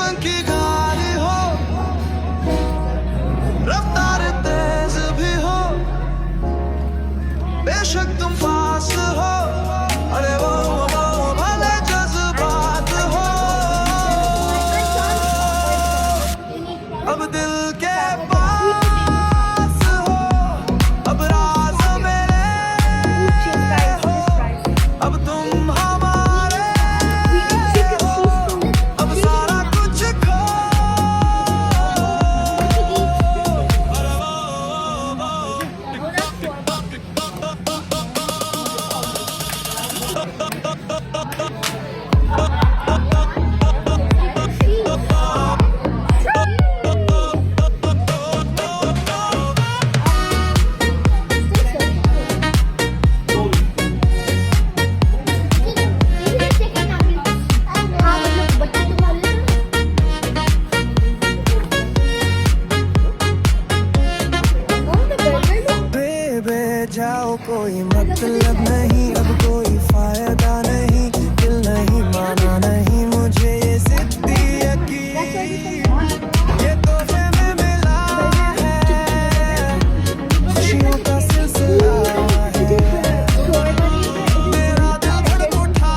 जीवन की गाड़ी हो, रफ्तार तेज भी हो, बेशक तुम फास्ट हो, अरे वो भले जज्बात हो, अब दिल के पास हो, अब राज मेरे हो, अब तुम हमारे हो, अब सारा कुछ खो। बेबे जाओ, कोई मतलब नहीं, अब कोई फायदा नहीं, दिल नहीं माना नहीं मुझे ये जिद्दी यकीन, ये तोहफे में मिला है, खुशियों का सिलसिला है, मेरा दिल धड़क उठा,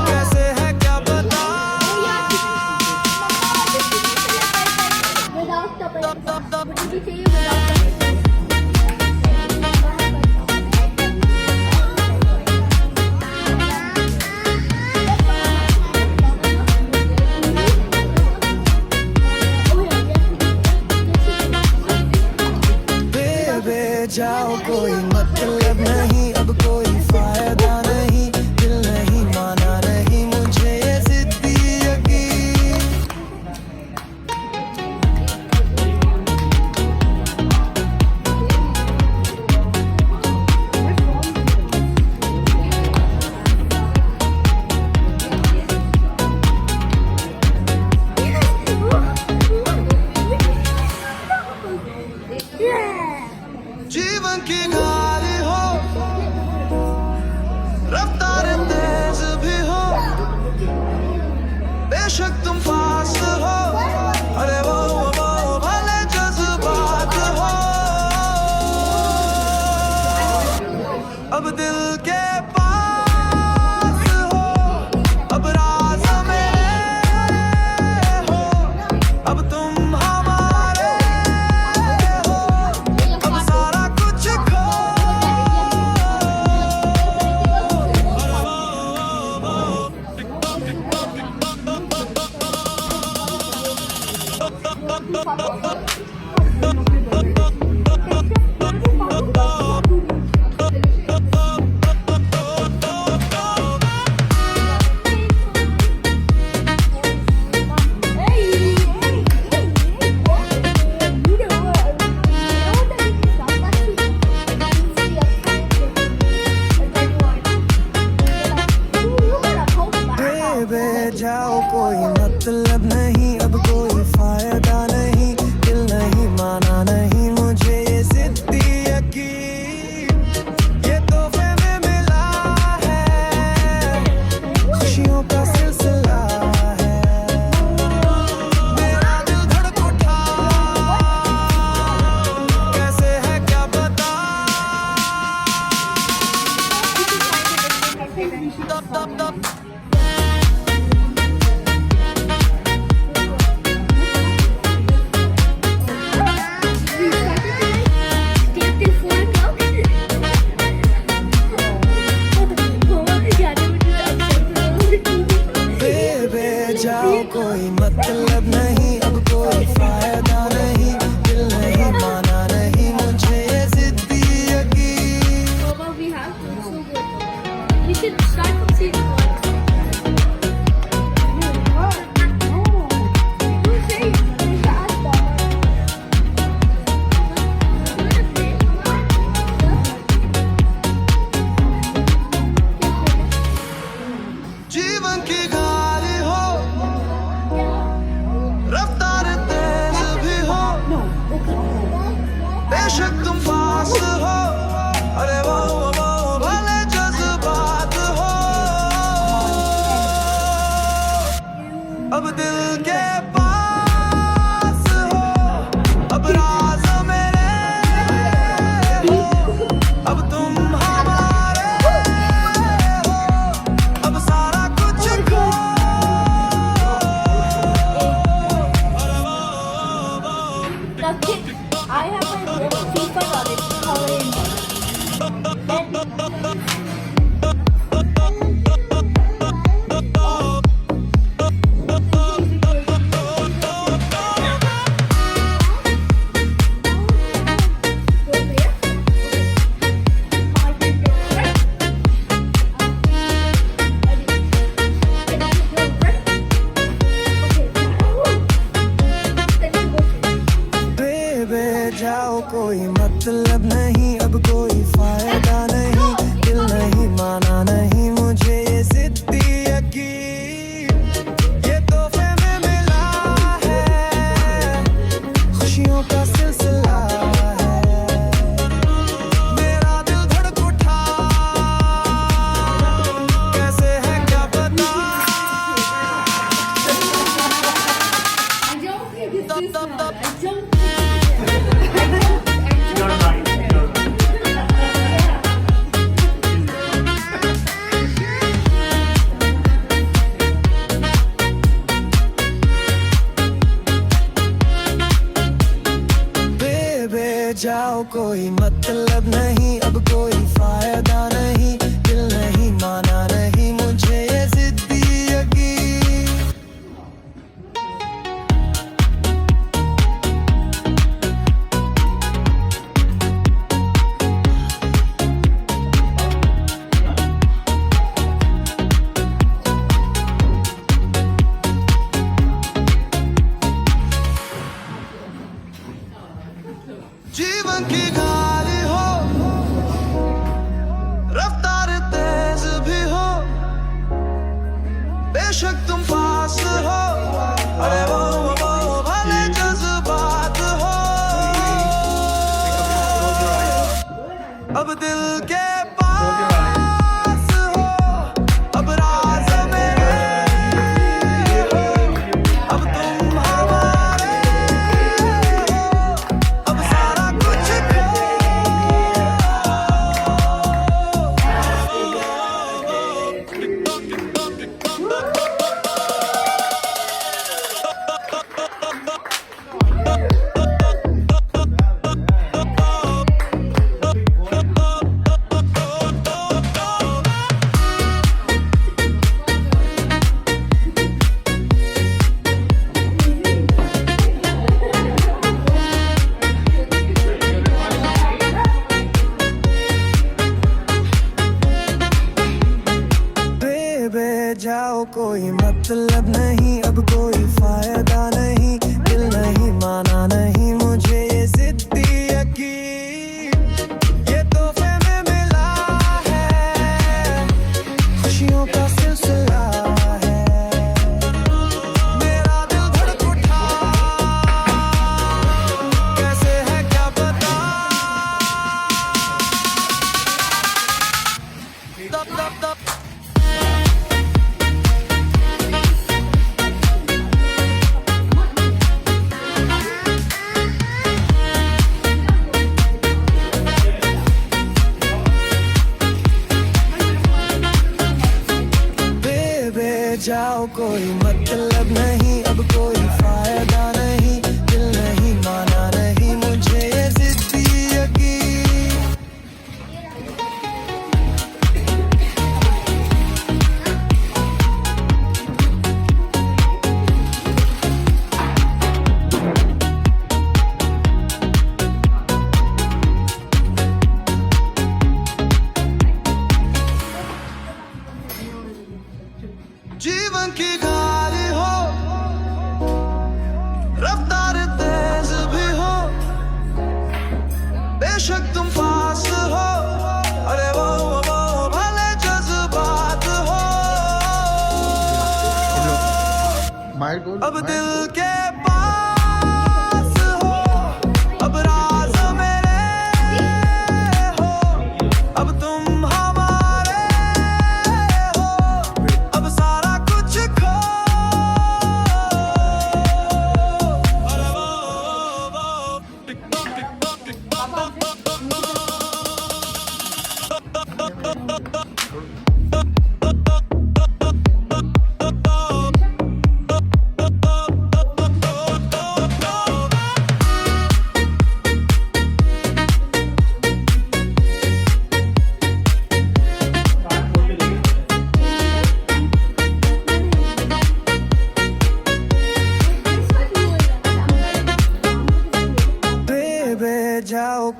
कैसे है क्या बता। बेबे जाओ, कोई मतलब नहीं, अब कोई फायदा नहीं, दिल नहीं माना नहीं मुझे ये जिद्दी यकीन। जीवन की गाड़ी हो, रफ्तार तेज भी हो, बेशक तुम फास्ट हो, अरे वो भले जज्बात हो, अब दिल के पास हो, अब राज मेरे हो, अब तुम हमारे हो, अब सारा कुछ खो। बेबे जाओ, कोई मतलब नहीं, अब कोई फायदा नहीं, दिल नहीं माना नहीं मुझे ये जिद्दी यकीन, ये तोहफे में मिला है, खुशियों का सिलसिला है, मेरा दिल धड़क उठा, कैसे है क्या बता। बेबे जाओ, कोई मतलब नहीं, अब कोई फायदा नहीं, दिल नहीं माना नहीं मुझे ये जिद्दी यकीन। We have to. So good. We should start from season 1. जीवन की गाड़ी हो, अब दिल के पास हो, अब राज मेरे हो, अब तुम हमारे हो, अब सारा कुछ खो। The kid, I have my FIFA knowledge already. जाओ कोई मतलब नहीं, अब कोई फायदा नहीं, दिल नहीं माना नहीं मुझे ये जिद्दी यकीन, ये तोहफे में मिला है, खुशियों का सिलसिला है, मेरा दिल धड़क उठा, कैसे है क्या पता। I don't think it's this one. I don't think You're right. You're right. बेबे जाओ कोई मतलब नहीं, अब कोई फायदा नहीं, दिल नहीं माना नहीं मुझे ये जिद्दी यकीन। जीवन की गाड़ी हो, रफ्तार तेज भी हो, बेशक तुम पास हो, अरे वो भले जज्बात हो, अब दिल के पास हो, अब राज मेरे हो, अब तुम हमारे हो, अब सारा कुछ खो। बेबे जाओ कोई मतलब नहीं, अब कोई फायदा नहीं, दिल नहीं माना नहीं मुझे ये जिद्दी यकीन, ये तोहफे में मिला है, खुशियों का सिलसिला है, मेरा दिल धड़क उठा, कैसे है क्या पता। दब दब दब बेबे जाओ कोई मतलब नहीं, अब कोई फायदा नहीं, दिल नहीं माना नहीं मुझे ये जिद्दी यकीन। जीवन की गाड़ी हो, रफ्तार तेज भी हो, बेशक तुम पास हो, अरे वो भले जज्बात हो, अब दिल के पास हो, अब राज मेरे हो, अब तुम हमारे हो, अब सारा कुछ खो।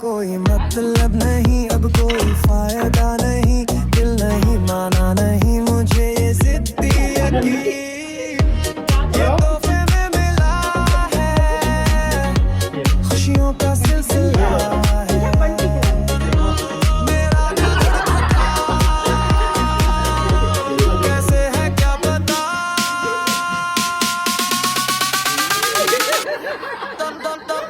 कोई मतलब नहीं, अब कोई फायदा नहीं, दिल नहीं माना नहीं मुझे ये जिद्दी यकीन, ये तोहफे में मिला है, खुशियों का सिलसिला है, मेरा दिल धड़का, कैसे है क्या पता, दम दम दम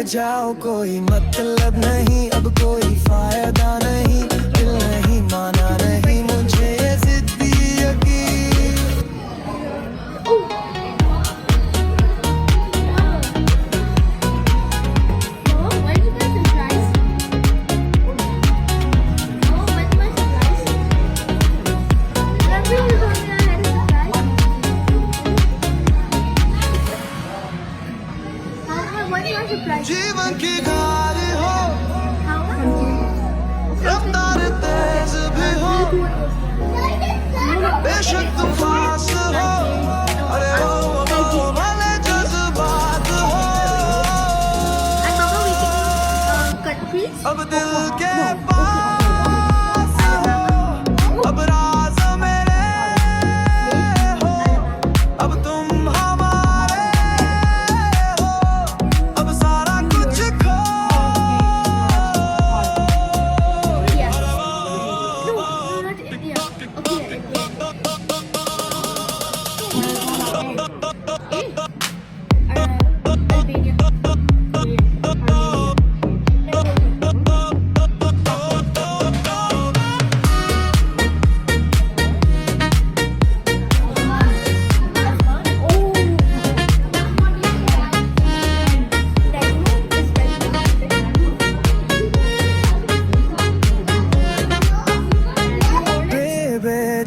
जाओ कोई मतलब नहीं, अब कोई फायदा नहीं, दिल नहीं माना नहीं मुझे ये जिद्दी यकीन, जीवन की गाड़ी हो, रफ्तार तेज भी हो, बेशक तुम फास्ट हो, अरे वो भले जज्बात हो, अब दिल के पास हो, अब राज मेरे हो, अब तुम हमारे हो, अब सारा कुछ खो,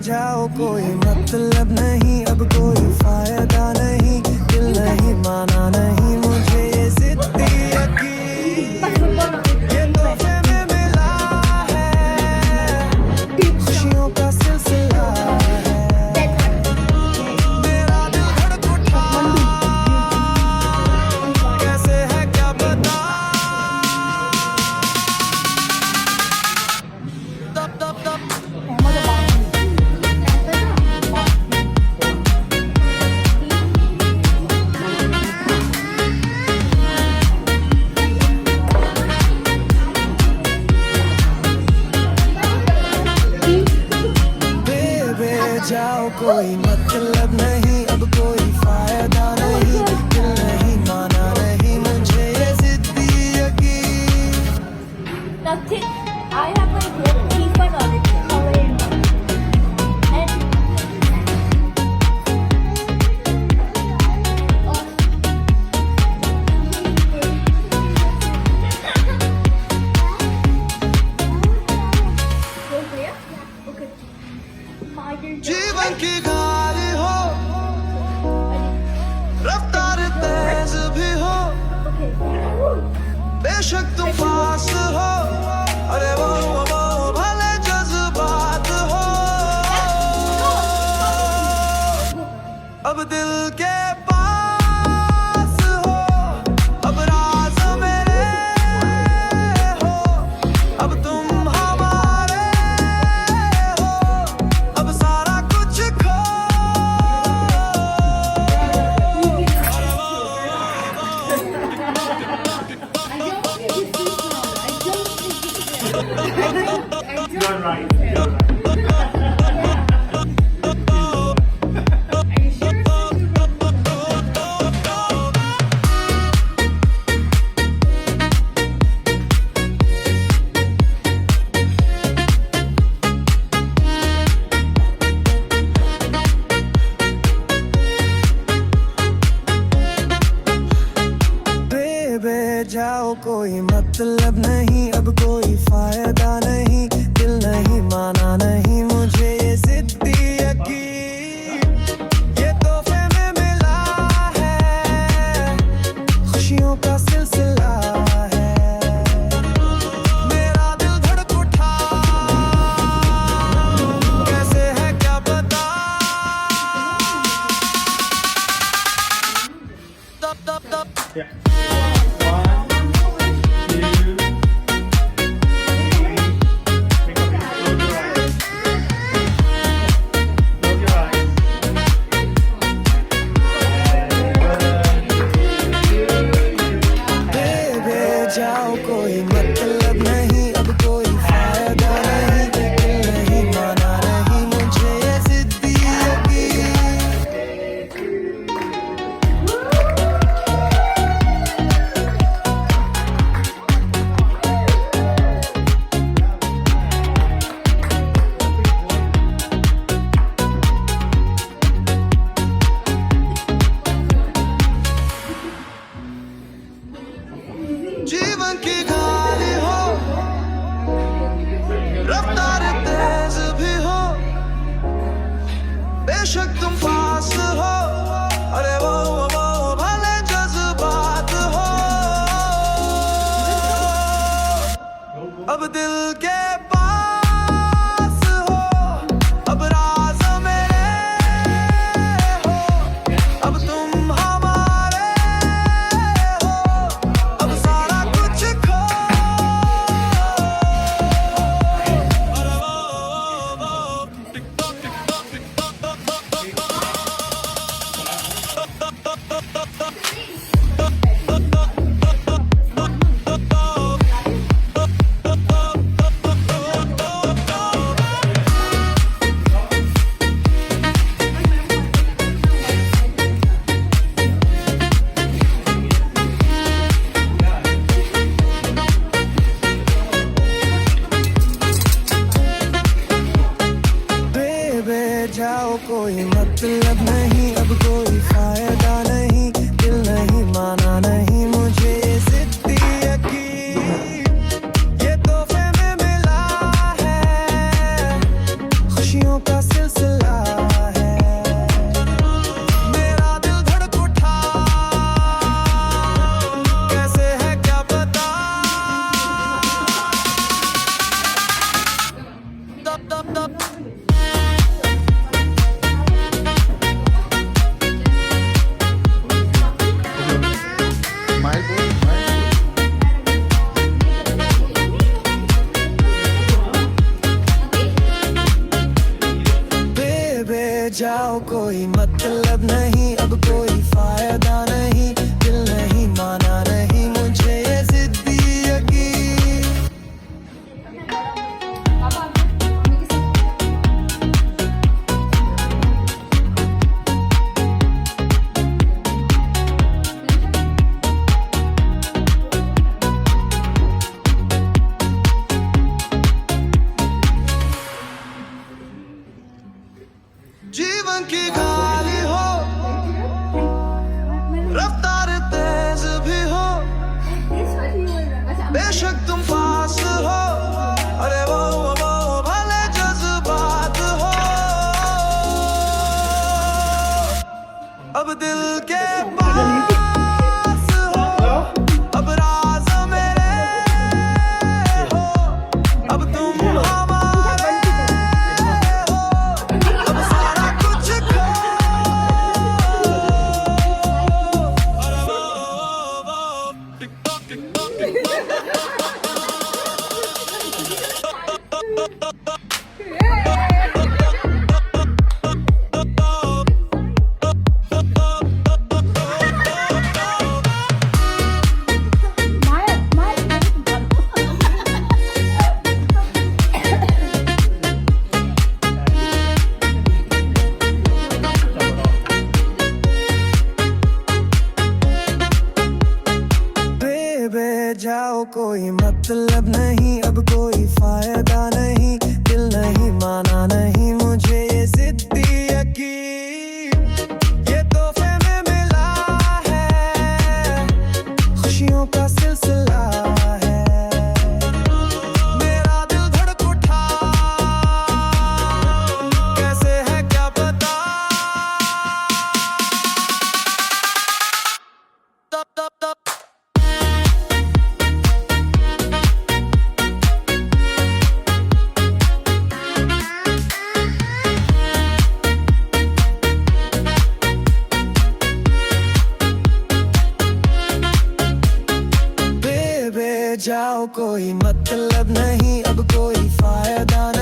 जाओ कोई मतलब नहीं, अब कोई फायदा नहीं, दिल नहीं माना नहीं मुझे ये जिद्दी यकीन, ये तोहफे में मिला है, खुशियों का सिलसिला है, मेरा दिल धड़क उठा, कैसे है क्या पता, तब तब तब जाओ कोई मतलब नहीं, अब कोई फायदा नहीं, दिल नहीं माना नहीं मुझे ये जिद्दी यकीन, Nothing. I have my FIFA knowledge already. जीवन की गाड़ी हो, रफ्तार तेज भी हो, बेशक तुम फास्ट हो, अरे वो भले जज्बात हो, अब दिल के पास हो, अब राज मेरे हो, अब तुम हमारे हो, अब सारा कुछ खो, You're right. You're right. जाओ कोई मतलब नहीं, अब कोई फायदा नहीं, दिल नहीं माना नहीं मुझे ये जिद्दी यकीन, ये तोहफे में मिला है, खुशियों का सिलसिला बेशक तुम पास हो, अरे वो भले जज्बात हो, अब दिल के पास हो, अब राज मेरे हो, अब तुम हमारे हो, अब सारा कुछ खो। जाओ कोई मतलब नहीं, अब कोई फायदा नहीं, दिल नहीं माना नहीं मुझे जिद्दी यकीन, ये तोहफे में मिला है, खुशियों का सिलसिला है, मेरा दिल धड़क उठा, कैसे है क्या पता, तब तब तब जाओ कोई मतलब नहीं, अब कोई फायदा नहीं, दिल नहीं माना नहीं मुझे ये जिद्दी यकीन। जीवन की गाली हो, रफ्तार तेज भी हो, बेशक तुम पास हो, अरे वो भले जज्बात हो, अब दिल के पास हो, अब राज मेरे हो, अब तुम हमारे हो, अब सारा कुछ खो। जाओ कोई मतलब नहीं, अब कोई फायदा नहीं, दिल नहीं माना नहीं मुझे ये जिद्दी यकीन, ये तोहफे में मिला है, खुशियों का सिलसिला है, मेरा दिल धड़क उठा, कैसे है क्या पता, तब तब तब जाओ कोई मतलब नहीं, अब कोई फायदा नहीं।